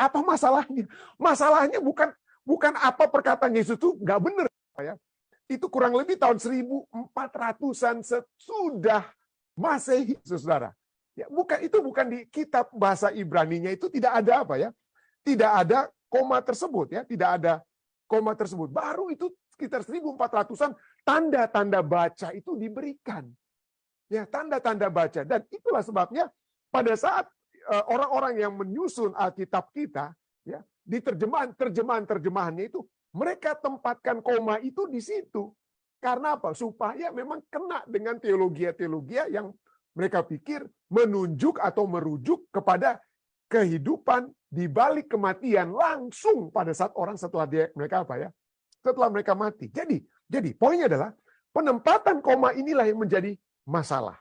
Apa masalahnya? Masalahnya bukan apa perkataan Yesus itu nggak benar, ya. Itu kurang lebih tahun 1400-an sesudah Masehi, saudara. Ya, bukan di kitab bahasa Ibrani-nya itu tidak ada apa ya? Tidak ada koma tersebut, ya, tidak ada koma tersebut. Baru itu sekitar 1400-an tanda-tanda baca itu diberikan. Ya, tanda-tanda baca, dan itulah sebabnya pada saat orang-orang yang menyusun Alkitab kita, ya, di terjemahannya itu mereka tempatkan koma itu di situ. Karena apa? Supaya memang kena dengan teologi yang mereka pikir menunjuk atau merujuk kepada kehidupan di balik kematian langsung pada saat orang setelah mereka apa ya? Setelah mereka mati. Jadi poinnya adalah penempatan koma inilah yang menjadi masalah.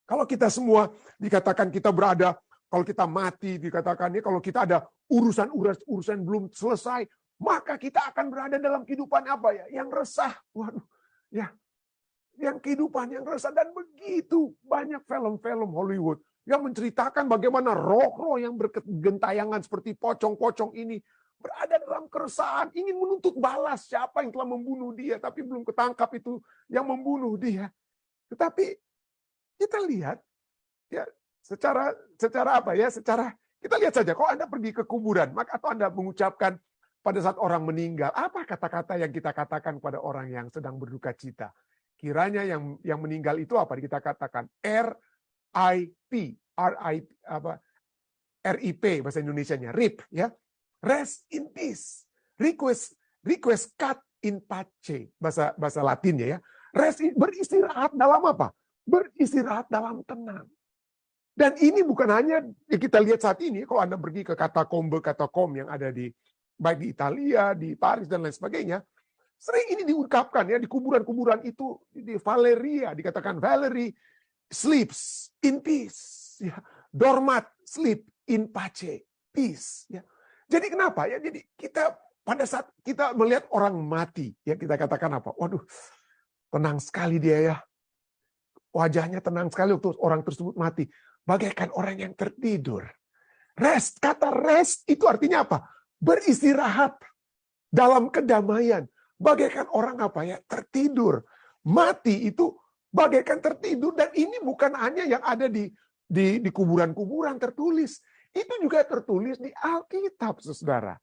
Kalau kita semua dikatakan kita berada, kalau kita mati dikatakan ya, kalau kita ada urusan belum selesai, maka kita akan berada dalam kehidupan apa ya? Yang resah. Waduh, ya. Yang kehidupan yang resah, dan begitu banyak film-film Hollywood yang menceritakan bagaimana roh-roh yang bergentayangan seperti pocong-pocong ini berada dalam keresahan, ingin menuntut balas siapa yang telah membunuh dia, tapi belum ketangkap itu yang membunuh dia. Tetapi kita lihat ya secara apa ya? Secara kita lihat saja, kalau Anda pergi ke kuburan, maka atau Anda mengucapkan pada saat orang meninggal, apa kata-kata yang kita katakan pada orang yang sedang berduka cita? Kiranya yang meninggal itu apa kita katakan? RIP, RIP bahasa Indonesianya, RIP ya. Rest in peace. Request cut in pace bahasa Latinnya ya. Beristirahat dalam apa? Beristirahat dalam tenang. Dan ini bukan hanya kita lihat saat ini, kalau Anda pergi ke katakom yang ada di baik di Italia, di Paris dan lain sebagainya, sering ini diungkapkan ya di kuburan-kuburan itu, di Valeria dikatakan Valerie sleeps in peace, ya. Dormat sleep in pace, peace, ya. Jadi kenapa ya? Jadi kita pada saat kita melihat orang mati, ya kita katakan apa? Waduh, tenang sekali dia ya. Wajahnya tenang sekali waktu orang tersebut mati. Bagaikan orang yang tertidur. Rest, kata rest itu artinya apa? Beristirahat dalam kedamaian. Bagaikan orang apa ya? Tertidur. Mati itu bagaikan tertidur. Dan ini bukan hanya yang ada di kuburan-kuburan tertulis. Itu juga tertulis di Alkitab, saudara.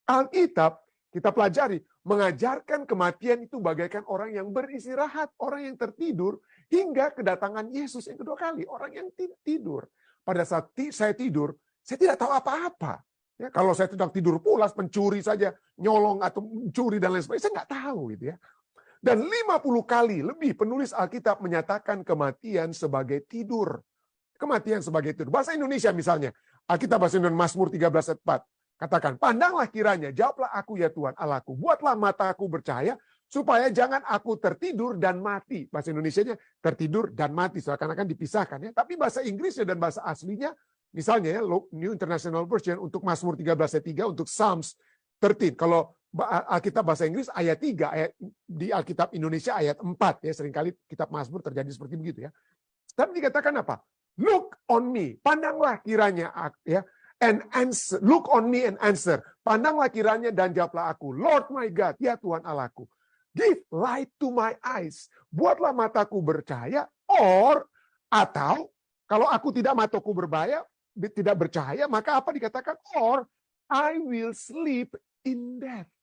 Alkitab, kita pelajari, mengajarkan kematian itu bagaikan orang yang beristirahat, orang yang tertidur, hingga kedatangan Yesus yang kedua kali, orang yang tidur. Pada saat saya tidur, saya tidak tahu apa-apa. Ya, kalau saya sedang tidur pulas, pencuri saja, nyolong atau mencuri dan lain sebagainya, saya nggak tahu gitu ya. Dan 50 kali lebih penulis Alkitab menyatakan kematian sebagai tidur. Kematian sebagai tidur. Bahasa Indonesia misalnya, Alkitab bahasa Indonesia Mazmur 13 ayat 4. Katakan, pandanglah kiranya, jawablah aku ya Tuhan Allahku, buatlah mataku bercahaya, supaya jangan aku tertidur dan mati. Bahasa Indonesianya tertidur dan mati, seakan-akan dipisahkan ya. Tapi bahasa Inggrisnya dan bahasa aslinya, misalnya ya, New International Version untuk Mazmur 13 ayat 3, untuk Psalms 13. Kalau Alkitab bahasa Inggris ayat 3, di Alkitab Indonesia ayat 4 ya, seringkali kitab Mazmur terjadi seperti begitu ya. Tapi dikatakan apa? Look on me, pandanglah kiranya ya. And answer, look on me and answer. Pandanglah kiranya dan jawablah aku. Lord my God, ya Tuhan Allahku. Give light to my eyes. Buatlah mataku bercahaya. Atau kalau aku mataku tidak bercahaya, maka apa dikatakan? Or I will sleep in death.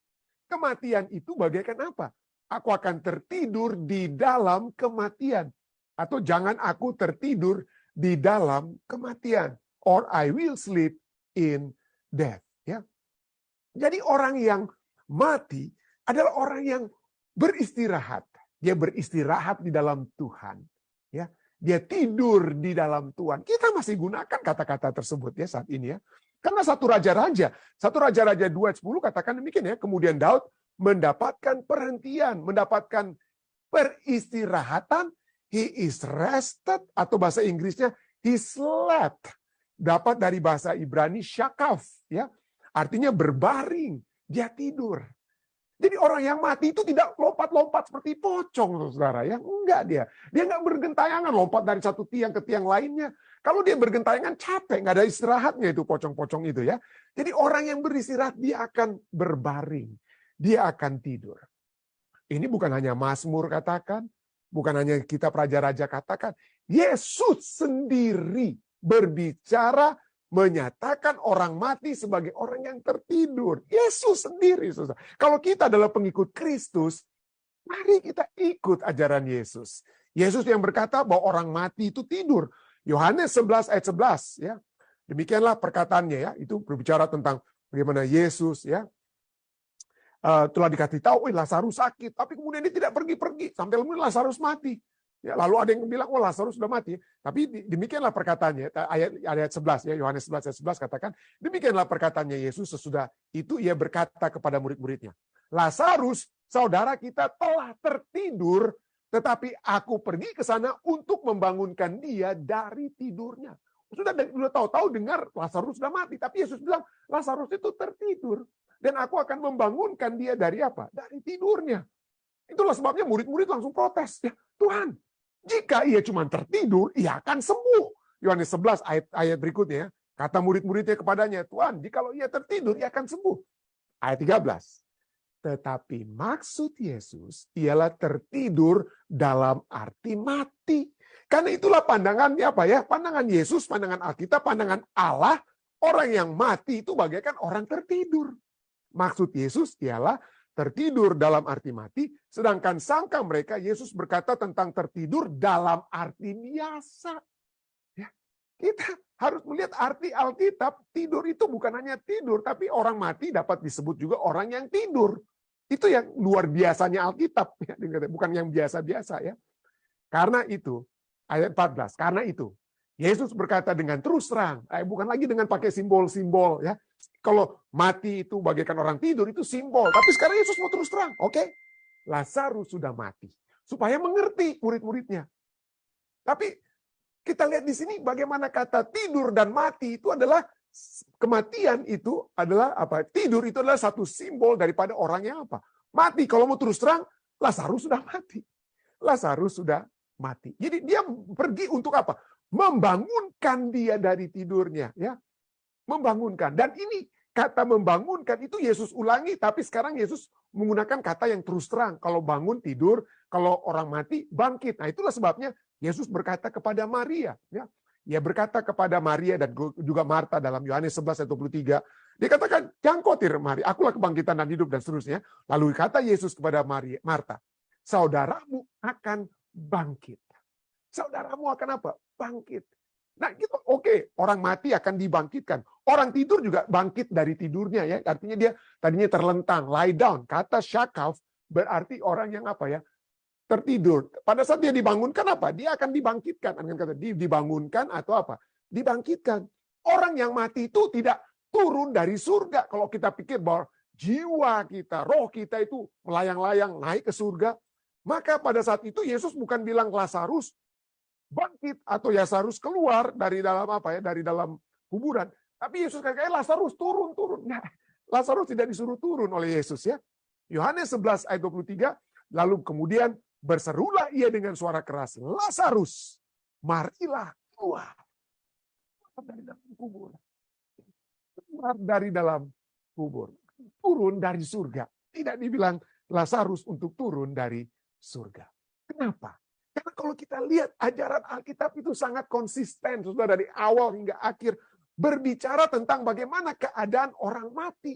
Kematian itu bagaikan apa? Aku akan tertidur di dalam kematian. Atau jangan aku tertidur di dalam kematian. Or I will sleep in death. Ya. Jadi orang yang mati adalah orang yang beristirahat. Dia beristirahat di dalam Tuhan. Ya. Dia tidur di dalam Tuhan. Kita masih gunakan kata-kata tersebut ya saat ini ya. Karena satu Raja-Raja 2:10 katakan demikian ya. Kemudian Daud mendapatkan perhentian, mendapatkan peristirahatan. He is rested, atau bahasa Inggrisnya he slept. Dapat dari bahasa Ibrani syakaf ya. Artinya berbaring, dia tidur. Jadi orang yang mati itu tidak lompat-lompat seperti pocong, saudara. Ya, enggak dia. Dia nggak bergentayangan lompat dari satu tiang ke tiang lainnya. Kalau dia bergentayangan capek, nggak ada istirahatnya itu pocong-pocong itu ya. Jadi orang yang beristirahat dia akan berbaring, dia akan tidur. Ini bukan hanya Mazmur katakan, bukan hanya kita Raja-Raja katakan. Yesus sendiri berbicara menyatakan orang mati sebagai orang yang tertidur. Yesus sendiri. Saudara. Kalau kita adalah pengikut Kristus, mari kita ikut ajaran Yesus. Yesus yang berkata bahwa orang mati itu tidur. Yohanes 11 ayat 11 ya. Demikianlah perkataannya ya. Itu berbicara tentang bagaimana Yesus ya telah dikasih tahu, Lazarus sakit, tapi kemudian dia tidak pergi-pergi sampai kemudian Lazarus mati. Ya, lalu ada yang bilang, oh Lazarus sudah mati. Tapi demikianlah perkataannya, ayat 11 ya, Yohanes 11 ayat 11 katakan, demikianlah perkataannya Yesus sesudah itu ia berkata kepada murid-muridnya, Lazarus, saudara kita telah tertidur, tetapi aku pergi ke sana untuk membangunkan dia dari tidurnya. Sudah tahu-tahu dengar Lazarus sudah mati, tapi Yesus bilang Lazarus itu tertidur dan aku akan membangunkan dia dari apa? Dari tidurnya. Itulah sebabnya murid-murid langsung protes, ya Tuhan. Jika ia cuma tertidur, ia akan sembuh. Yohanes 11 ayat berikutnya, kata murid-muridnya kepadanya, Tuhan, jikalau ia tertidur, ia akan sembuh. Ayat 13. Tetapi maksud Yesus ialah tertidur dalam arti mati. Karena itulah pandangannya apa ya? Pandangan Yesus, pandangan Alkitab, pandangan Allah, orang yang mati itu bagaikan orang tertidur. Maksud Yesus ialah tertidur dalam arti mati, sedangkan sangka mereka Yesus berkata tentang tertidur dalam arti biasa. Ya, kita harus melihat arti Alkitab, tidur itu bukan hanya tidur, tapi orang mati dapat disebut juga orang yang tidur. Itu yang luar biasanya Alkitab, ya, bukan yang biasa-biasa ya. Karena itu, ayat 14, karena itu, Yesus berkata dengan terus terang, bukan lagi dengan pakai simbol-simbol ya. Kalau mati itu bagaikan orang tidur itu simbol, tapi sekarang Yesus mau terus terang, oke? Lazarus sudah mati, supaya mengerti murid-muridnya. Tapi kita lihat di sini bagaimana kata tidur dan mati itu adalah kematian itu adalah apa? Tidur itu adalah satu simbol daripada orang yang apa? Mati. Kalau mau terus terang, Lazarus sudah mati. Lazarus sudah mati. Jadi dia pergi untuk apa? Membangunkan dia dari tidurnya, ya. Membangunkan. Dan ini kata membangunkan itu Yesus ulangi, tapi sekarang Yesus menggunakan kata yang terus terang. Kalau bangun tidur, kalau orang mati bangkit. Nah, itulah sebabnya Yesus berkata kepada Maria, ya. Dia berkata kepada Maria dan juga Marta dalam Yohanes 11 ayat 23. Dia katakan, jangan khawatir Maria, akulah kebangkitan dan hidup dan seterusnya. Lalu kata Yesus kepada Marta, saudaramu akan bangkit. Saudaramu akan apa? Bangkit. Nah, gitu, oke, orang mati akan dibangkitkan. Orang tidur juga bangkit dari tidurnya ya. Artinya dia tadinya terlentang, lie down. Kata syakaf berarti orang yang apa ya? Tertidur. Pada saat dia dibangunkan apa? Dia akan dibangkitkan. Dengan kata dibangunkan atau apa? Dibangkitkan. Orang yang mati itu tidak turun dari surga. Kalau kita pikir bahwa jiwa kita, roh kita itu melayang-layang naik ke surga, maka pada saat itu Yesus bukan bilang Lazarus bangkit atau Lazarus keluar dari dalam apa ya? Dari dalam kuburan. Tapi Yesus katakan Lazarus turun. Nah, Lazarus tidak disuruh turun oleh Yesus ya. Yohanes 11 ayat 23, lalu kemudian berserulah ia dengan suara keras, Lazarus, marilah keluar dari dalam kubur. Keluar dari dalam kubur. Turun dari surga. Tidak dibilang Lazarus untuk turun dari surga. Kenapa? Karena kalau kita lihat ajaran Alkitab itu sangat konsisten, sudah dari awal hingga akhir berbicara tentang bagaimana keadaan orang mati.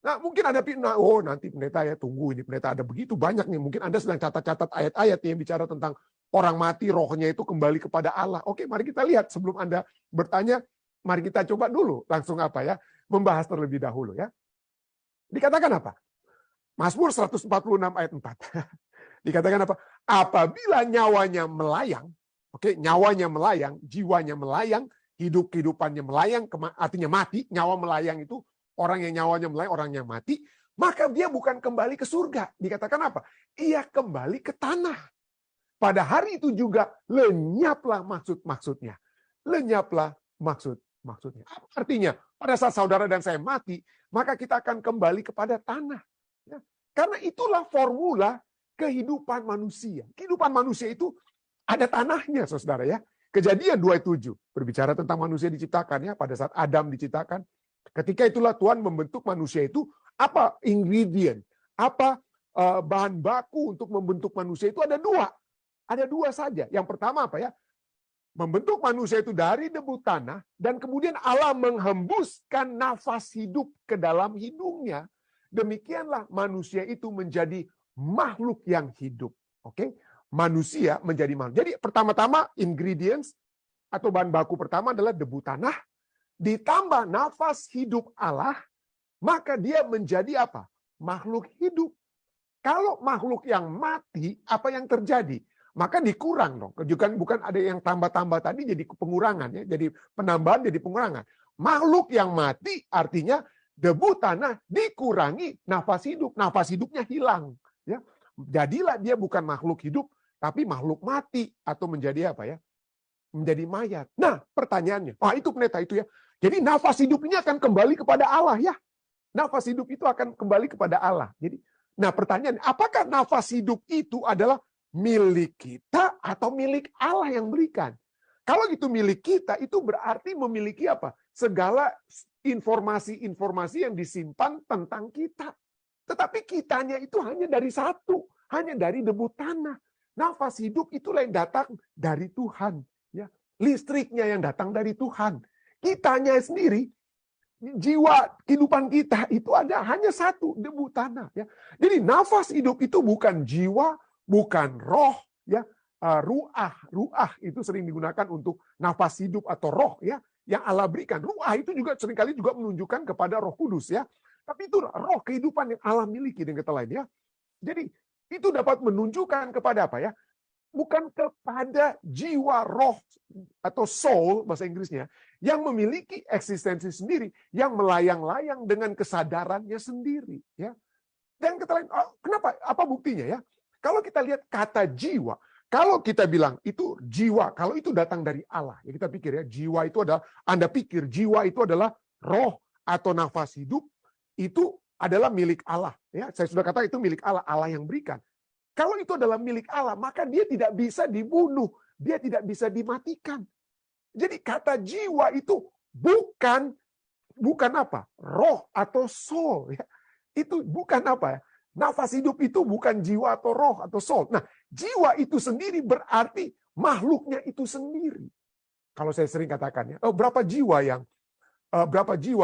Nah, mungkin ada oh nanti pendeta ya tunggu ini pendeta ada begitu banyak nih. Mungkin Anda sedang catat-catat ayat-ayat yang bicara tentang orang mati rohnya itu kembali kepada Allah. Oke, mari kita lihat sebelum Anda bertanya, mari kita coba dulu langsung apa ya, membahas terlebih dahulu ya. Dikatakan apa? Mazmur 146 ayat 4. Dikatakan apa? Apabila nyawanya melayang, oke, nyawanya melayang, jiwanya melayang, kehidupannya melayang, artinya mati, nyawa melayang itu orang yang nyawanya melayang, orang yang mati, maka dia bukan kembali ke surga. Dikatakan apa? Ia kembali ke tanah. Pada hari itu juga lenyaplah maksud-maksudnya. Lenyaplah maksudnya. Apa artinya? Pada saat saudara dan saya mati, maka kita akan kembali kepada tanah. Ya. Karena itulah formula kehidupan manusia. Kehidupan manusia itu ada tanahnya, saudara ya. Kejadian 2:7 berbicara tentang manusia diciptakan ya, pada saat Adam diciptakan. Ketika itulah Tuhan membentuk manusia itu, apa ingredient, apa bahan baku untuk membentuk manusia itu ada dua. Ada dua saja. Yang pertama apa ya? Membentuk manusia itu dari debu tanah, dan kemudian Allah menghembuskan nafas hidup ke dalam hidungnya. Demikianlah manusia itu menjadi makhluk yang hidup. Oke? Manusia menjadi makhluk. Jadi pertama-tama ingredients atau bahan baku pertama adalah debu tanah, ditambah nafas hidup Allah, maka dia menjadi apa? Makhluk hidup. Kalau makhluk yang mati, apa yang terjadi? Maka dikurang dong. Bukan ada yang tambah-tambah tadi jadi pengurangan ya, jadi penambahan jadi pengurangan. Makhluk yang mati artinya debu tanah dikurangi nafas hidup. Nafas hidupnya hilang ya. Jadilah dia bukan makhluk hidup tapi makhluk mati atau menjadi apa ya? Menjadi mayat. Nah, pertanyaannya, itu pendeta itu ya. Jadi nafas hidup ini akan kembali kepada Allah ya. Nafas hidup itu akan kembali kepada Allah. Jadi, nah pertanyaannya, apakah nafas hidup itu adalah milik kita atau milik Allah yang berikan? Kalau itu milik kita, itu berarti memiliki apa? Segala informasi-informasi yang disimpan tentang kita. Tetapi kitanya itu hanya dari satu, hanya dari debu tanah. Nafas hidup itulah yang datang dari Tuhan. Ya. Listriknya yang datang dari Tuhan. Kitanya sendiri, jiwa kehidupan kita itu ada hanya satu, debu tanah. Ya. Jadi nafas hidup itu bukan jiwa, bukan roh, ya. Ruah itu sering digunakan untuk nafas hidup atau roh ya, yang Allah berikan. Ruah itu juga seringkali juga menunjukkan kepada Roh Kudus ya. Tapi itu roh kehidupan yang Allah miliki dengan kata lain ya. Jadi itu dapat menunjukkan kepada apa ya? Bukan kepada jiwa roh atau soul bahasa Inggrisnya yang memiliki eksistensi sendiri, yang melayang-layang dengan kesadarannya sendiri ya. Dan kata lain, kenapa? Apa buktinya ya? Kalau kita lihat kata jiwa, kalau kita bilang itu jiwa, kalau itu datang dari Allah, ya kita pikir ya, jiwa itu adalah, Anda pikir jiwa itu adalah roh atau nafas hidup, itu adalah milik Allah. Ya, saya sudah katakan itu milik Allah, Allah yang berikan. Kalau itu adalah milik Allah, maka dia tidak bisa dibunuh, dia tidak bisa dimatikan. Jadi kata jiwa itu bukan apa? Roh atau soul. Ya. Itu bukan apa ya? Nafas hidup itu bukan jiwa atau roh atau soul. Nah, jiwa itu sendiri berarti makhluknya itu sendiri. Kalau saya sering katakan ya, berapa jiwa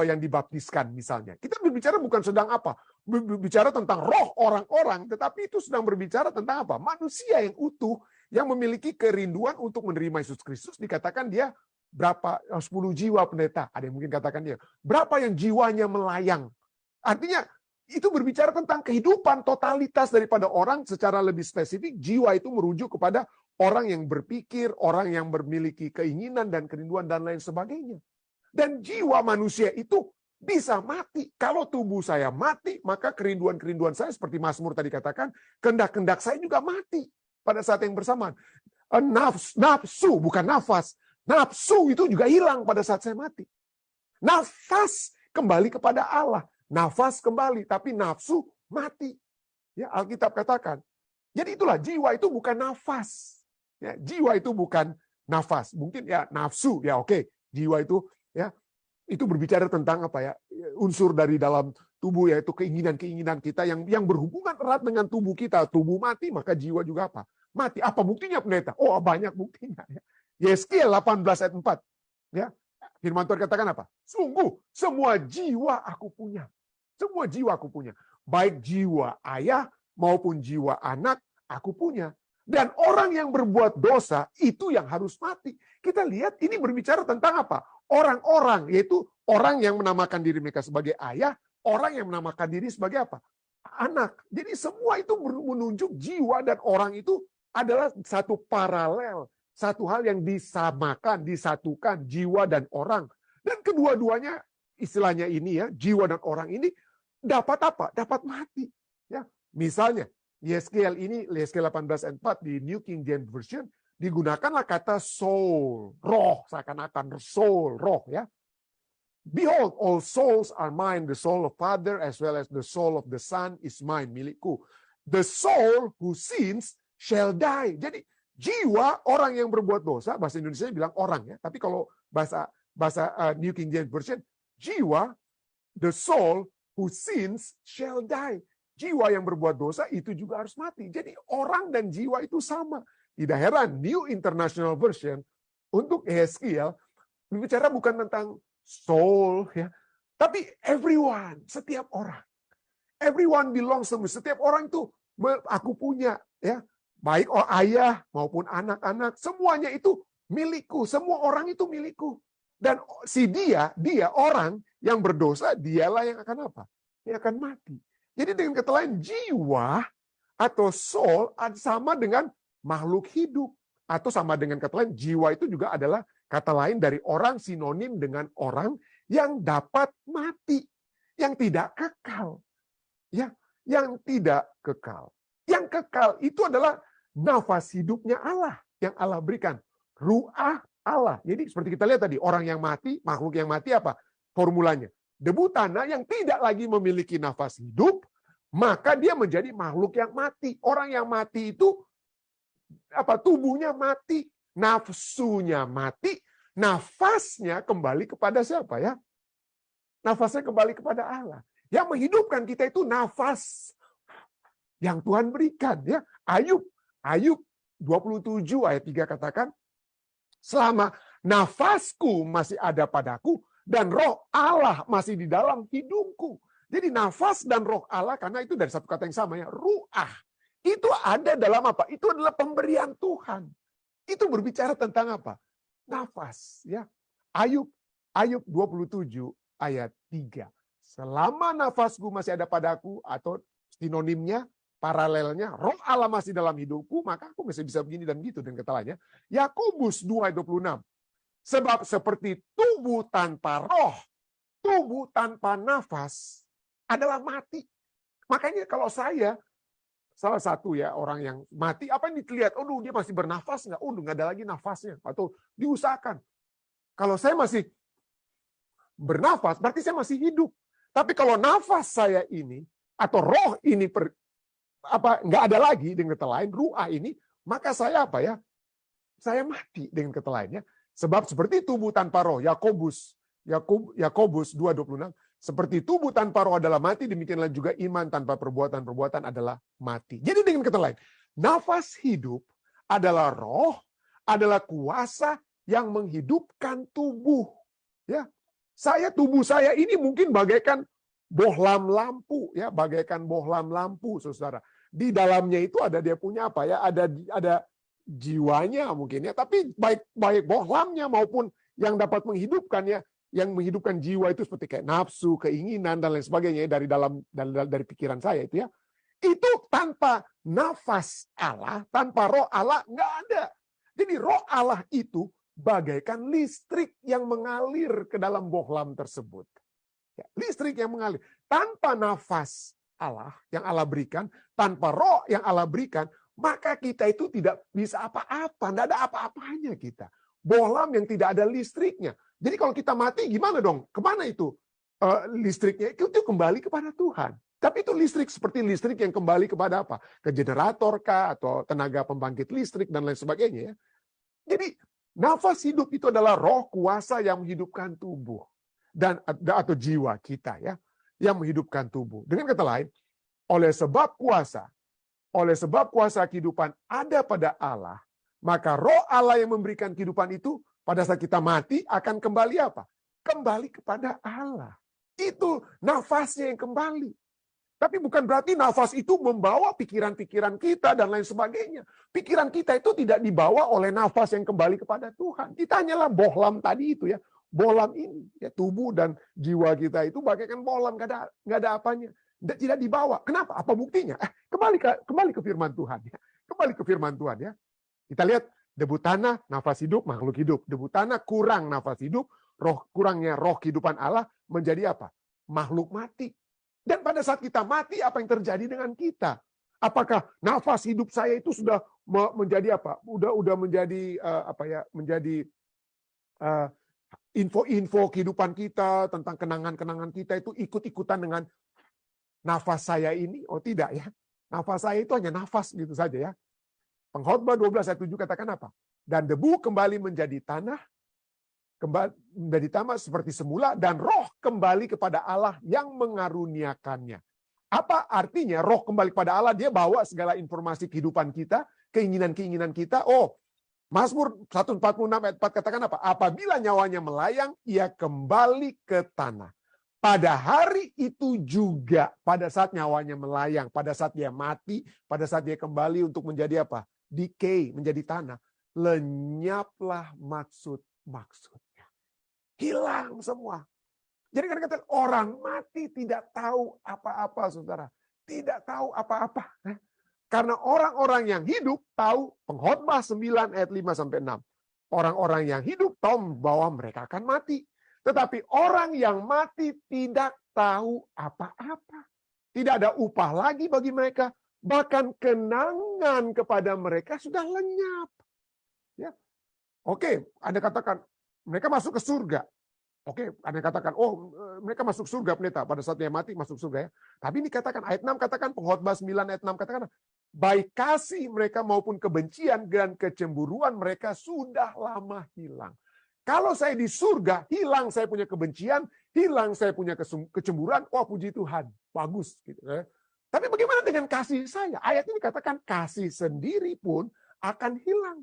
yang dibaptiskan misalnya. Kita berbicara bukan sedang apa? Berbicara tentang roh orang-orang, tetapi itu sedang berbicara tentang apa? Manusia yang utuh, yang memiliki kerinduan untuk menerima Yesus Kristus, dikatakan dia berapa 10 jiwa pendeta. Ada yang mungkin katakan dia, berapa yang jiwanya melayang. Artinya, itu berbicara tentang kehidupan totalitas daripada orang. Secara lebih spesifik, jiwa itu merujuk kepada orang yang berpikir, orang yang memiliki keinginan dan kerinduan dan lain sebagainya. Dan jiwa manusia itu bisa mati. Kalau tubuh saya mati, maka kerinduan-kerinduan saya seperti Mazmur tadi katakan, kehendak-kehendak saya juga mati pada saat yang bersamaan. Nafsu, bukan nafas. Nafsu itu juga hilang pada saat saya mati. Nafas kembali kepada Allah. Nafas kembali, tapi nafsu mati. Ya, Alkitab katakan. Jadi itulah, jiwa itu bukan nafas. Ya, jiwa itu bukan nafas. Mungkin ya nafsu, ya oke. Jiwa itu ya itu berbicara tentang apa ya? Unsur dari dalam tubuh, yaitu keinginan-keinginan kita yang berhubungan erat dengan tubuh kita. Tubuh mati, maka jiwa juga apa? Mati. Apa buktinya pendeta? Oh, banyak buktinya. Ya. Yeskiel 18 ayat 4. Ya. Firman Tuhan katakan apa? Sungguh semua jiwa aku punya. Semua jiwa aku punya. Baik jiwa ayah maupun jiwa anak aku punya. Dan orang yang berbuat dosa itu yang harus mati. Kita lihat ini berbicara tentang apa? Orang-orang, yaitu orang yang menamakan diri mereka sebagai ayah, orang yang menamakan diri sebagai apa? Anak. Jadi semua itu menunjuk jiwa dan orang itu adalah satu paralel. Satu hal yang disamakan, disatukan, jiwa dan orang. Dan kedua-duanya, istilahnya ini ya, jiwa dan orang ini dapat apa? Dapat mati. Ya, misalnya, Yeskiel 18 ayat 4 di New King James Version, digunakanlah kata soul, roh, seakan-akan soul, roh ya. Behold, all souls are mine. The soul of Father as well as the soul of the Son is mine, milikku. The soul who sins shall die. Jadi jiwa orang yang berbuat dosa, bahasa Indonesia bilang orang ya. Tapi kalau bahasa New King James Version, jiwa, the soul who sins shall die. Jiwa yang berbuat dosa itu juga harus mati. Jadi orang dan jiwa itu sama. Tidak heran New International Version untuk Yeskiel berbicara bukan tentang soul ya, tapi everyone, setiap orang. Everyone belongs to me. Setiap orang itu aku punya ya, baik ayah maupun anak-anak, semuanya itu milikku. Semua orang itu milikku. Dan si dia orang yang berdosa, dialah yang akan apa? Dia akan mati. Jadi dengan kata lain, jiwa atau soul sama dengan makhluk hidup. Atau sama dengan kata lain, jiwa itu juga adalah kata lain dari orang, sinonim dengan orang yang dapat mati. Yang tidak kekal. Ya, yang tidak kekal. Yang kekal itu adalah nafas hidupnya Allah. Yang Allah berikan. Ruah Allah. Jadi seperti kita lihat tadi, orang yang mati, makhluk yang mati apa? Formulanya. Debu tanah yang tidak lagi memiliki nafas hidup, maka dia menjadi makhluk yang mati. Orang yang mati itu tubuhnya mati, nafsunya mati, nafasnya kembali kepada siapa ya? Nafasnya kembali kepada Allah. Yang menghidupkan kita itu nafas yang Tuhan berikan ya. Ayub 27 ayat 3 katakan, selama nafasku masih ada padaku dan roh Allah masih di dalam hidupku. Jadi nafas dan roh Allah, karena itu dari satu kata yang sama ya, ruah. Itu ada dalam apa? Itu adalah pemberian Tuhan. Itu berbicara tentang apa? Nafas ya. Ayub 27 ayat 3. Selama nafasku masih ada padaku, atau sinonimnya, paralelnya, roh Allah masih dalam hidupku, maka aku masih bisa begini dan gitu. Dan kata lainnya, Yakobus 2 ayat 26. Sebab seperti tubuh tanpa roh, tubuh tanpa nafas adalah mati. Makanya kalau saya, salah satu ya orang yang mati, apa yang dilihat? Oh, dia masih bernafas nggak? Oh, nggak ada lagi nafasnya. Atau diusahakan. Kalau saya masih bernafas, berarti saya masih hidup. Tapi kalau nafas saya ini, atau roh ini nggak ada lagi dengan kata lain, ruah ini, maka saya apa ya? Saya mati dengan kata lainnya. Sebab seperti tubuh tanpa roh, Yakobus 2:26, seperti tubuh tanpa roh adalah mati, demikianlah juga iman tanpa perbuatan adalah mati. Jadi dengan kata lain, nafas hidup adalah roh, adalah kuasa yang menghidupkan tubuh. Ya, tubuh saya ini mungkin bagaikan bohlam lampu, ya, bagaikan bohlam lampu, saudara. Di dalamnya itu ada dia punya apa ya? Ada jiwanya mungkin ya, tapi baik bohlamnya maupun yang dapat menghidupkannya, yang menghidupkan jiwa itu seperti kayak nafsu, keinginan dan lain sebagainya dari pikiran saya itu ya. Itu tanpa nafas Allah, tanpa roh Allah nggak ada. Jadi roh Allah itu bagaikan listrik yang mengalir ke dalam bohlam tersebut. Ya, listrik yang mengalir. Tanpa nafas Allah yang Allah berikan, tanpa roh yang Allah berikan, maka kita itu tidak bisa apa-apa, tidak ada apa-apanya kita. Bohlam yang tidak ada listriknya. Jadi kalau kita mati gimana dong? Kemana itu listriknya? Itu kembali kepada Tuhan. Tapi itu listrik seperti listrik yang kembali kepada apa? Ke generator kah? Atau tenaga pembangkit listrik dan lain sebagainya. Ya. Jadi nafas hidup itu adalah roh kuasa yang menghidupkan tubuh. Atau jiwa kita ya. Yang menghidupkan tubuh. Dengan kata lain, oleh sebab kuasa kehidupan ada pada Allah, maka roh Allah yang memberikan kehidupan itu pada saat kita mati akan kembali apa? Kembali kepada Allah. Itu nafasnya yang kembali. Tapi bukan berarti nafas itu membawa pikiran-pikiran kita dan lain sebagainya. Pikiran kita itu tidak dibawa oleh nafas yang kembali kepada Tuhan. Kita hanyalah bohlam tadi itu ya. Bohlam ini, ya, tubuh dan jiwa kita itu bagaikan bohlam, nggak ada apanya. Tidak dibawa. Kenapa? Apa buktinya? Kembali ke firman Tuhan. Ya. Kembali ke firman Tuhan. Ya. Kita lihat debu tanah, nafas hidup, makhluk hidup. Debu tanah kurang nafas hidup, kurangnya roh kehidupan Allah menjadi apa? Makhluk mati. Dan pada saat kita mati, apa yang terjadi dengan kita? Apakah nafas hidup saya itu sudah menjadi apa? Udah menjadi menjadi info-info kehidupan kita, tentang kenangan-kenangan kita itu ikut-ikutan dengan nafas saya ini. Oh tidak ya. Nafas saya itu hanya nafas gitu saja ya. Pengkhotbah 12 ayat 7 katakan apa? Dan debu kembali menjadi tanah, kembali menjadi tanah seperti semula, dan roh kembali kepada Allah yang mengaruniakannya. Apa artinya roh kembali kepada Allah? Dia bawa segala informasi kehidupan kita, keinginan-keinginan kita. Oh, Mazmur 146 ayat 4 katakan apa? Apabila nyawanya melayang, ia kembali ke tanah. Pada hari itu juga, pada saat nyawanya melayang, pada saat dia mati, pada saat dia kembali untuk menjadi apa? Decay, menjadi tanah. Lenyaplah maksud-maksudnya. Hilang semua. Jadi kadang-kadang orang mati tidak tahu apa-apa, saudara. Tidak tahu apa-apa. Karena orang-orang yang hidup tahu, Pengkhotbah 9 ayat 5-6. Orang-orang yang hidup tahu bahwa mereka akan mati. Tetapi orang yang mati tidak tahu apa-apa. Tidak ada upah lagi bagi mereka. Bahkan kenangan kepada mereka sudah lenyap. Ya. Oke, Anda katakan, mereka masuk ke surga. Oke, Anda katakan, oh mereka masuk surga pendeta. Pada saat dia mati masuk surga ya. Tapi ini katakan, ayat 6 katakan, Pengkhotbah 9 ayat 6 katakan, baik kasih mereka maupun kebencian dan kecemburuan mereka sudah lama hilang. Kalau saya di surga, hilang saya punya kebencian, hilang saya punya kecemburuan, wah puji Tuhan, bagus. Gitu, ya. Tapi bagaimana dengan kasih saya? Ayat ini katakan kasih sendiri pun akan hilang.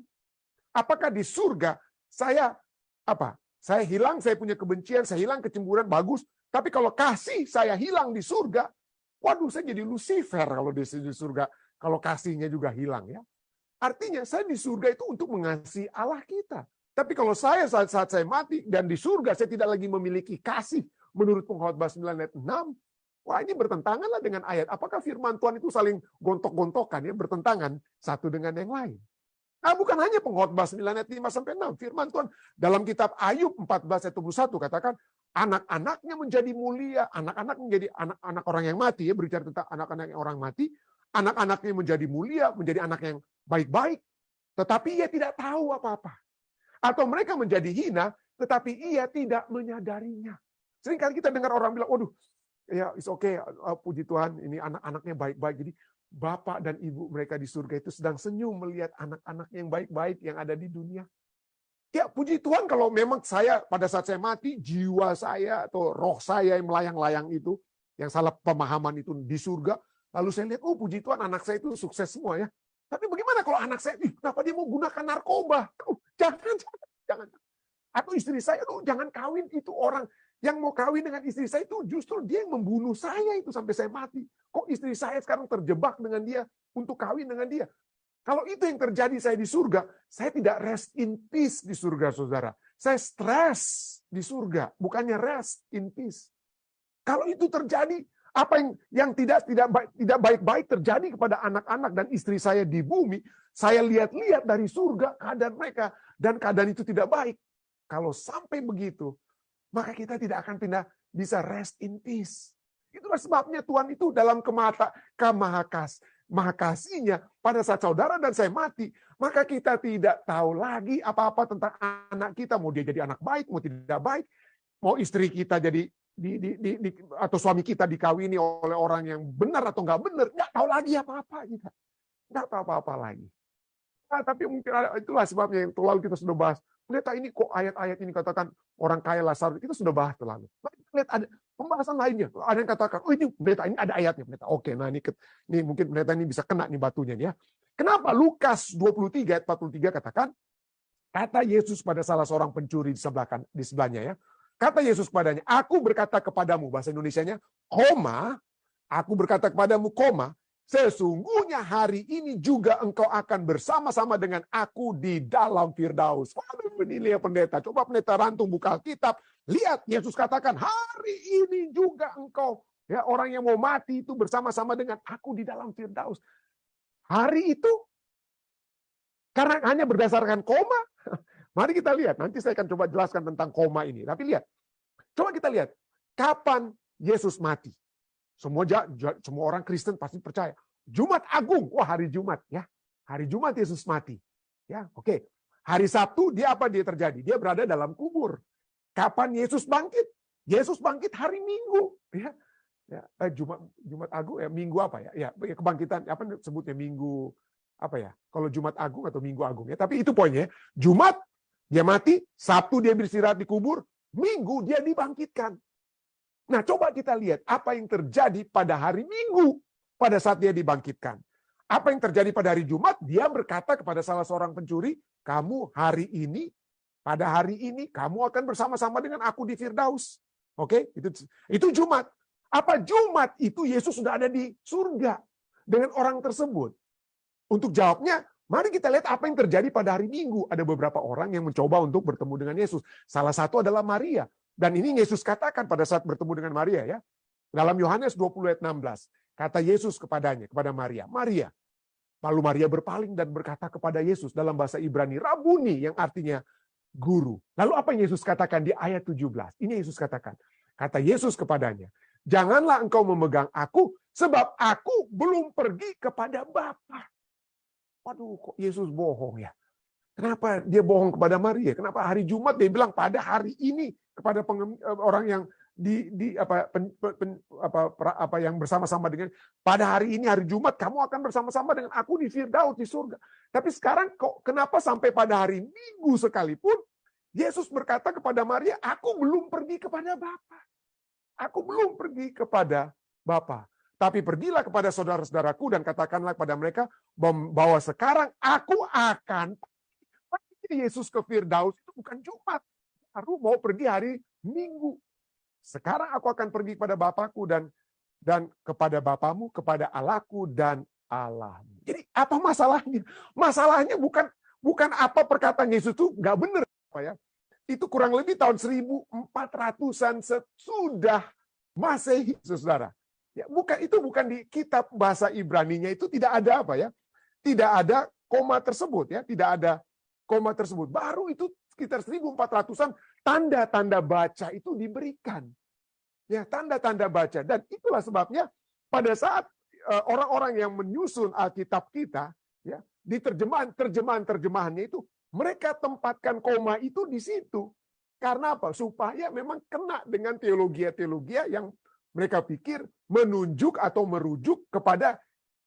Apakah di surga saya apa? Saya hilang, saya punya kebencian, saya hilang kecemburuan, bagus. Tapi kalau kasih saya hilang di surga, waduh saya jadi Lucifer kalau di surga. Kalau kasihnya juga hilang ya. Artinya saya di surga itu untuk mengasihi Allah kita. Tapi kalau saya saat saya mati dan di surga saya tidak lagi memiliki kasih menurut Pengkhotbah 9 ayat 6, wah ini bertentangan lah dengan ayat. Apakah firman Tuhan itu saling gontok-gontokan ya, bertentangan satu dengan yang lain? Nah, bukan hanya Pengkhotbah 9 ayat 5-6. Firman Tuhan dalam kitab Ayub 14 ayat 21 katakan, anak-anaknya menjadi mulia, anak-anak menjadi anak-anak orang yang mati, ya berbicara tentang anak-anak yang orang mati, anak-anaknya menjadi mulia, menjadi anak yang baik-baik, tetapi ia tidak tahu apa-apa. Atau mereka menjadi hina, tetapi ia tidak menyadarinya. Seringkali kita dengar orang bilang, waduh, ya it's okay, puji Tuhan, ini anak-anaknya baik-baik. Jadi bapak dan ibu mereka di surga itu sedang senyum melihat anak-anak yang baik-baik yang ada di dunia. Ya puji Tuhan kalau memang saya pada saat saya mati, jiwa saya atau roh saya yang melayang-layang itu, yang salah pemahaman itu di surga, lalu saya lihat, oh puji Tuhan anak saya itu sukses semua ya. Tapi bagaimana kalau anak saya, kenapa dia mau gunakan narkoba? Jangan. Atau istri saya, jangan kawin, itu orang yang mau kawin dengan istri saya itu justru dia yang membunuh saya itu sampai saya mati. Kok istri saya sekarang terjebak dengan dia untuk kawin dengan dia? Kalau itu yang terjadi saya di surga, saya tidak rest in peace di surga, saudara. Saya stres di surga, bukannya rest in peace. Kalau itu terjadi, apa yang tidak baik-baik terjadi kepada anak-anak dan istri saya di bumi, saya lihat-lihat dari surga keadaan mereka, dan keadaan itu tidak baik. Kalau sampai begitu, maka kita tidak akan bisa rest in peace. Itulah sebabnya Tuhan itu dalam maha kasihnya pada saat saudara dan saya mati, maka kita tidak tahu lagi apa-apa tentang anak kita, mau dia jadi anak baik, mau tidak baik, mau istri kita jadi atau suami kita dikawini oleh orang yang benar atau nggak benar, nggak tahu lagi apa-apa kita, nggak tahu apa-apa lagi. Nah, tapi mungkin itulah sebabnya yang terlalu kita sudah bahas. Pendeta ini kok ayat-ayat ini katakan orang kaya Lazarus, kita sudah bahas terlalu. Lihat ada pembahasan lainnya. Ada yang katakan, oh ini pendeta ini ada ayatnya pendeta. Oke, nah ini mungkin pendeta ini bisa kena nih batunya nih ya. Kenapa Lukas 23 ayat 43 katakan, kata Yesus pada salah seorang pencuri di sebelahnya ya. Kata Yesus kepadanya, aku berkata kepadamu, bahasa Indonesianya, koma, aku berkata kepadamu, koma, sesungguhnya hari ini juga engkau akan bersama-sama dengan aku di dalam Firdaus. Waduh, ini ya pendeta. Coba pendeta Rantung buka Alkitab. Lihat, Yesus katakan, hari ini juga engkau, ya orang yang mau mati itu bersama-sama dengan aku di dalam Firdaus. Hari itu, karena hanya berdasarkan koma, mari kita lihat. Nanti saya akan coba jelaskan tentang koma ini. Tapi lihat, coba kita lihat. Kapan Yesus mati? Semua orang Kristen pasti percaya. Jumat Agung, wah hari Jumat ya. Hari Jumat Yesus mati. Ya, oke. Hari Sabtu dia terjadi? Dia berada dalam kubur. Kapan Yesus bangkit? Yesus bangkit hari Minggu. Ya, Jumat Agung ya, Minggu apa ya? Ya, kebangkitan apa sebutnya Minggu apa ya? Kalau Jumat Agung atau Minggu Agung ya. Tapi itu poinnya. Jumat dia mati, Sabtu dia beristirahat di kubur, Minggu dia dibangkitkan. Nah, coba kita lihat apa yang terjadi pada hari Minggu pada saat dia dibangkitkan. Apa yang terjadi pada hari Jumat? Dia berkata kepada salah seorang pencuri, kamu hari ini, pada hari ini kamu akan bersama-sama dengan aku di Firdaus. Oke, itu Jumat. Apa Jumat itu Yesus sudah ada di surga dengan orang tersebut? Untuk jawabnya, mari kita lihat apa yang terjadi pada hari Minggu. Ada beberapa orang yang mencoba untuk bertemu dengan Yesus. Salah satu adalah Maria. Dan ini Yesus katakan pada saat bertemu dengan Maria ya. Dalam Yohanes 20 ayat 16. Kata Yesus kepadanya, kepada Maria, Maria. Lalu Maria berpaling dan berkata kepada Yesus dalam bahasa Ibrani, Rabuni, yang artinya guru. Lalu apa yang Yesus katakan di ayat 17? Ini Yesus katakan. Kata Yesus kepadanya, janganlah engkau memegang aku, sebab aku belum pergi kepada Bapa. Waduh, kok Yesus bohong ya? Kenapa dia bohong kepada Maria? Kenapa hari Jumat dia bilang pada hari ini kepada orang yang yang bersama-sama dengan pada hari ini hari Jumat kamu akan bersama-sama dengan aku di Firdaus di surga. Tapi sekarang kok kenapa sampai pada hari Minggu sekalipun Yesus berkata kepada Maria, aku belum pergi kepada Bapa. Aku belum pergi kepada Bapa. Tapi pergilah kepada saudara-saudaraku dan katakanlah kepada mereka bahwa sekarang aku akan Yesus ke Firdaus itu bukan Jumat. Baru mau pergi hari Minggu. Sekarang aku akan pergi kepada Bapakku dan kepada Bapamu, kepada Allahku dan Allahmu. Jadi apa masalahnya? Masalahnya bukan apa perkataan Yesus itu nggak benar, Pak ya. Itu kurang lebih tahun 1400-an sesudah Masehi, Saudara. Ya, bukan di kitab bahasa Ibraninya itu tidak ada apa ya? Tidak ada koma tersebut ya, tidak ada koma tersebut. Baru itu sekitar 1400-an tanda-tanda baca itu diberikan. Ya, tanda-tanda baca. Dan itulah sebabnya pada saat orang-orang yang menyusun Alkitab kita, ya, di terjemahannya itu, mereka tempatkan koma itu di situ. Karena apa? Supaya memang kena dengan teologi-teologi yang mereka pikir menunjuk atau merujuk kepada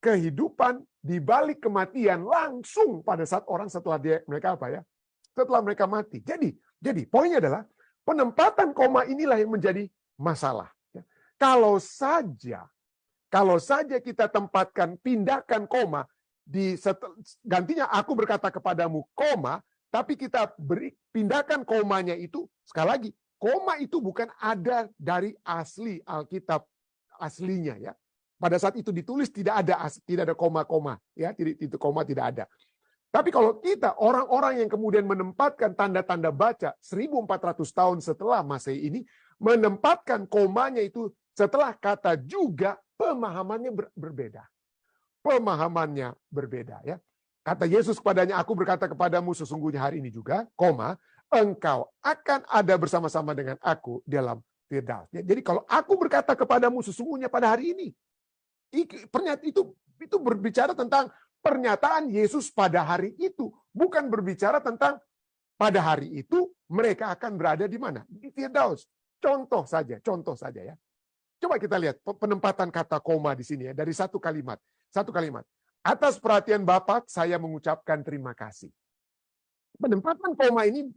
kehidupan di balik kematian langsung pada saat orang setelah mereka apa ya? Setelah mereka mati. Jadi poinnya adalah penempatan koma inilah yang menjadi masalah. Kalau saja kita tempatkan, pindahkan koma, gantinya aku berkata kepadamu koma, tapi kita pindahkan komanya itu, sekali lagi, koma itu bukan ada dari asli Alkitab aslinya ya. Pada saat itu ditulis tidak ada koma-koma ya, itu koma tidak ada. Tapi kalau kita, orang-orang yang kemudian menempatkan tanda-tanda baca 1400 tahun setelah Masehi ini, menempatkan komanya itu setelah kata juga, pemahamannya berbeda. Pemahamannya berbeda ya. Kata Yesus kepadanya, aku berkata kepadamu sesungguhnya hari ini juga, koma, engkau akan ada bersama-sama dengan aku dalam Firdaus. Jadi kalau aku berkata kepadamu sesungguhnya pada hari ini, pernyataan itu berbicara tentang pernyataan Yesus pada hari itu, bukan berbicara tentang pada hari itu mereka akan berada di mana? Di Firdaus. Contoh saja ya. Coba kita lihat penempatan kata koma di sini ya, dari satu kalimat. Atas perhatian Bapak saya mengucapkan terima kasih. Penempatan koma ini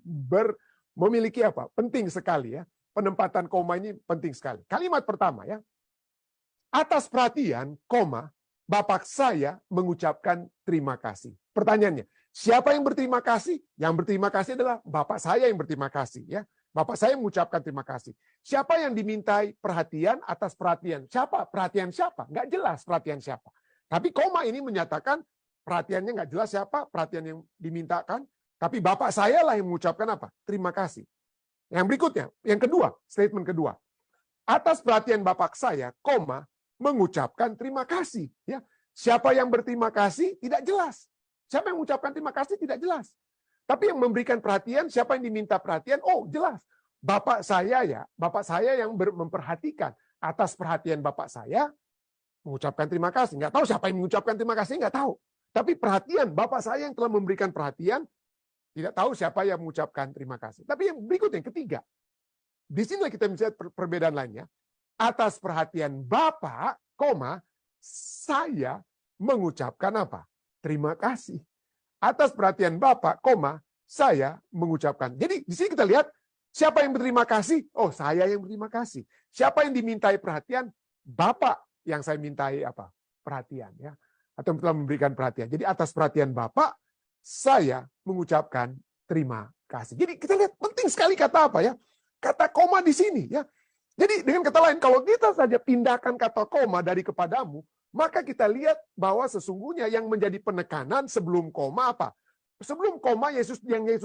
memiliki apa? Penting sekali ya. Penempatan koma ini penting sekali. Kalimat pertama ya. Atas perhatian, koma, Bapak saya mengucapkan terima kasih. Pertanyaannya, siapa yang berterima kasih? Yang berterima kasih adalah Bapak saya yang berterima kasih. Ya, Bapak saya mengucapkan terima kasih. Siapa yang dimintai perhatian atas perhatian? Siapa? Perhatian siapa? Nggak jelas perhatian siapa. Tapi koma ini menyatakan perhatiannya nggak jelas siapa, perhatian yang dimintakan. Tapi Bapak saya lah yang mengucapkan apa? Terima kasih. Yang berikutnya, yang kedua, statement kedua. Atas perhatian Bapak saya, koma, mengucapkan terima kasih. Ya, siapa yang berterima kasih tidak jelas. Siapa yang mengucapkan terima kasih tidak jelas. Tapi yang memberikan perhatian, siapa yang diminta perhatian, oh jelas. Bapak saya ya, Bapak saya yang memperhatikan. Atas perhatian Bapak saya mengucapkan terima kasih. Nggak tahu siapa yang mengucapkan terima kasih, nggak tahu. Tapi perhatian Bapak saya yang telah memberikan perhatian, tidak tahu siapa yang mengucapkan terima kasih. Tapi yang berikut yang ketiga, di sini kita melihat perbedaan lainnya. Atas perhatian Bapa, saya mengucapkan apa? Terima kasih. Atas perhatian Bapa, saya mengucapkan. Jadi di sini kita lihat siapa yang berterima kasih? Oh, saya yang berterima kasih. Siapa yang dimintai perhatian? Bapa yang saya mintai apa? Perhatian, ya. Atau telah memberikan perhatian. Jadi atas perhatian Bapa, saya mengucapkan terima kasih. Jadi kita lihat penting sekali kata apa, ya? Kata koma di sini, ya. Jadi dengan kata lain, kalau kita saja pindahkan kata koma dari kepadamu, maka kita lihat bahwa sesungguhnya yang menjadi penekanan sebelum koma apa? Sebelum koma Yesus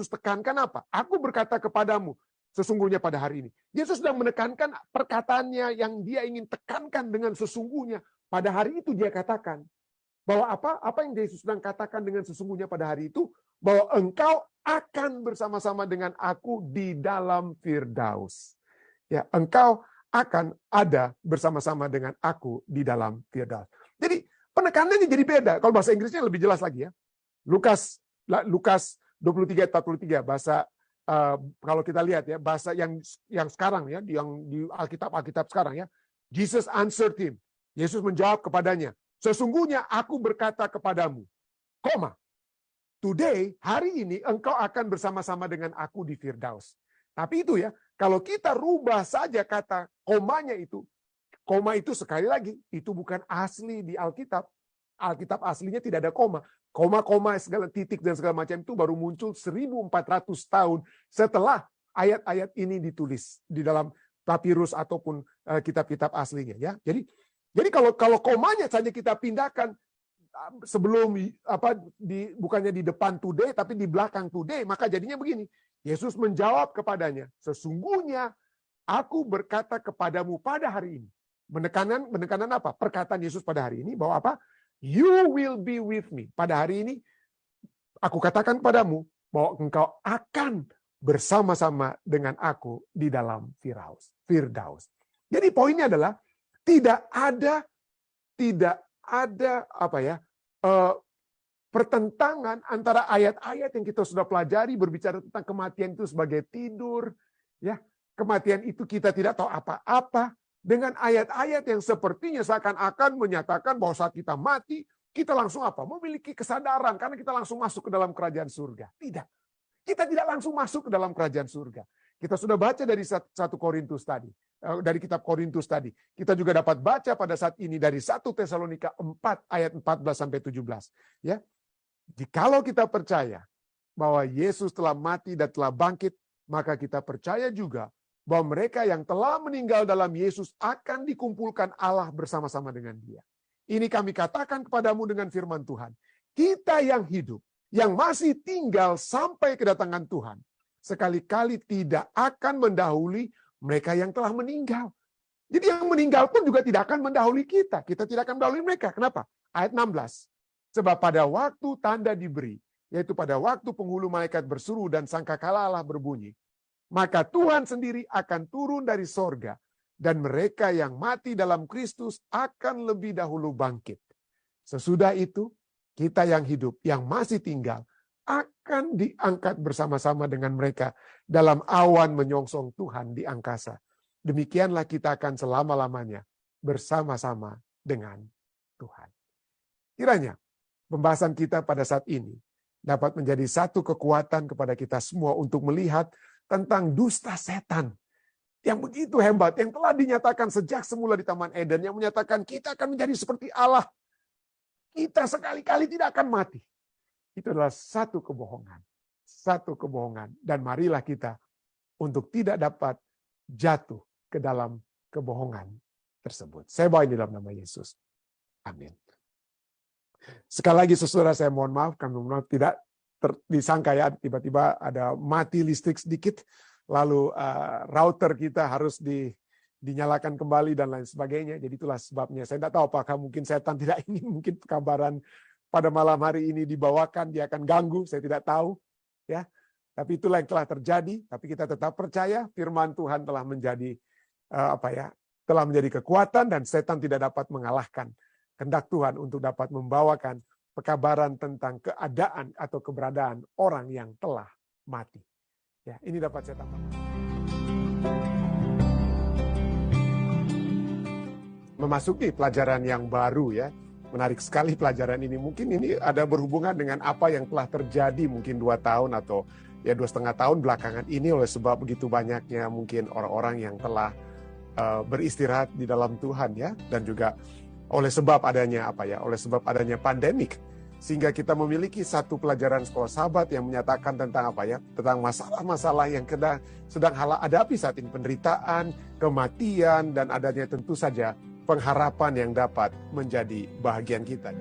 tekankan apa? Aku berkata kepadamu, sesungguhnya pada hari ini. Yesus sedang menekankan perkataannya yang dia ingin tekankan dengan sesungguhnya. Pada hari itu dia katakan bahwa apa yang Yesus sedang katakan dengan sesungguhnya pada hari itu, bahwa engkau akan bersama-sama dengan aku di dalam Firdaus. Ya, engkau akan ada bersama-sama dengan aku di dalam Firdaus. Jadi penekanannya jadi beda. Kalau bahasa Inggrisnya lebih jelas lagi, ya. Lukas 23:43 bahasa kalau kita lihat, ya, bahasa yang sekarang, ya, yang di Alkitab sekarang, ya. Jesus answered him. Yesus menjawab kepadanya, sesungguhnya aku berkata kepadamu, today, hari ini engkau akan bersama-sama dengan aku di Firdaus. Tapi itu, ya, kalau kita rubah saja kata komanya itu, koma itu sekali lagi, itu bukan asli di Alkitab. Alkitab aslinya tidak ada koma. Koma-koma, segala titik dan segala macam itu baru muncul 1400 tahun setelah ayat-ayat ini ditulis di dalam papirus ataupun kitab-kitab aslinya, ya. Jadi kalau komanya saja kita pindahkan sebelum bukannya di depan today tapi di belakang today, maka jadinya begini. Yesus menjawab kepadanya, sesungguhnya aku berkata kepadamu pada hari ini. Menekanan apa? Perkataan Yesus pada hari ini bahwa apa? You will be with me. Pada hari ini aku katakan padamu bahwa engkau akan bersama-sama dengan aku di dalam Firdaus. Jadi poinnya adalah tidak ada pertentangan antara ayat-ayat yang kita sudah pelajari berbicara tentang kematian itu sebagai tidur, ya. Kematian itu kita tidak tahu apa-apa, dengan ayat-ayat yang sepertinya seakan-akan menyatakan bahwa saat kita mati, kita langsung apa? Memiliki kesadaran karena kita langsung masuk ke dalam kerajaan surga. Tidak. Kita tidak langsung masuk ke dalam kerajaan surga. Kita sudah baca dari 1 Korintus tadi, dari kitab Korintus tadi. Kita juga dapat baca pada saat ini dari 1 Tesalonika 4 ayat 14 sampai 17, ya. Jikalau kita percaya bahwa Yesus telah mati dan telah bangkit, maka kita percaya juga bahwa mereka yang telah meninggal dalam Yesus akan dikumpulkan Allah bersama-sama dengan Dia. Ini kami katakan kepadamu dengan firman Tuhan. Kita yang hidup, yang masih tinggal sampai kedatangan Tuhan, sekali-kali tidak akan mendahului mereka yang telah meninggal. Jadi yang meninggal pun juga tidak akan mendahului kita. Kita tidak akan mendahului mereka. Kenapa? Ayat 16. Sebab pada waktu tanda diberi, yaitu pada waktu penghulu malaikat berseru dan sangkakala Allah berbunyi, maka Tuhan sendiri akan turun dari sorga, dan mereka yang mati dalam Kristus akan lebih dahulu bangkit. Sesudah itu, kita yang hidup, yang masih tinggal, akan diangkat bersama-sama dengan mereka dalam awan menyongsong Tuhan di angkasa. Demikianlah kita akan selama-lamanya bersama-sama dengan Tuhan. Kiranya pembahasan kita pada saat ini dapat menjadi satu kekuatan kepada kita semua untuk melihat tentang dusta setan yang begitu hebat, yang telah dinyatakan sejak semula di Taman Eden, yang menyatakan kita akan menjadi seperti Allah. Kita sekali-kali tidak akan mati. Itu adalah satu kebohongan. Satu kebohongan. Dan marilah kita untuk tidak dapat jatuh ke dalam kebohongan tersebut. Saya bawa ini dalam nama Yesus. Amin. Sekali lagi saudara, saya mohon maaf karena tidak disangka, ya, tiba-tiba ada mati listrik sedikit, lalu router kita harus dinyalakan kembali dan lain sebagainya. Jadi itulah sebabnya. Saya tidak tahu apakah mungkin setan tidak ingin mungkin kabaran pada malam hari ini dibawakan, dia akan ganggu, saya tidak tahu, ya. Tapi itulah yang telah terjadi. Tapi kita tetap percaya firman Tuhan telah menjadi telah menjadi kekuatan dan setan tidak dapat mengalahkan kehendak Tuhan untuk dapat membawakan pekabaran tentang keadaan atau keberadaan orang yang telah mati. Ya, ini dapat saya tambahkan. memasuki pelajaran yang baru ya. Menarik sekali pelajaran ini. Mungkin ini ada berhubungan dengan apa yang telah terjadi mungkin 2 tahun atau ya 2,5 tahun belakangan ini, oleh sebab begitu banyaknya mungkin orang-orang yang telah beristirahat di dalam Tuhan ya, dan juga oleh sebab adanya oleh sebab adanya pandemik, sehingga kita memiliki satu pelajaran sekolah sahabat yang menyatakan tentang tentang masalah-masalah yang sedang hadapi saat ini, penderitaan, kematian, dan adanya tentu saja pengharapan yang dapat menjadi bahagian kita.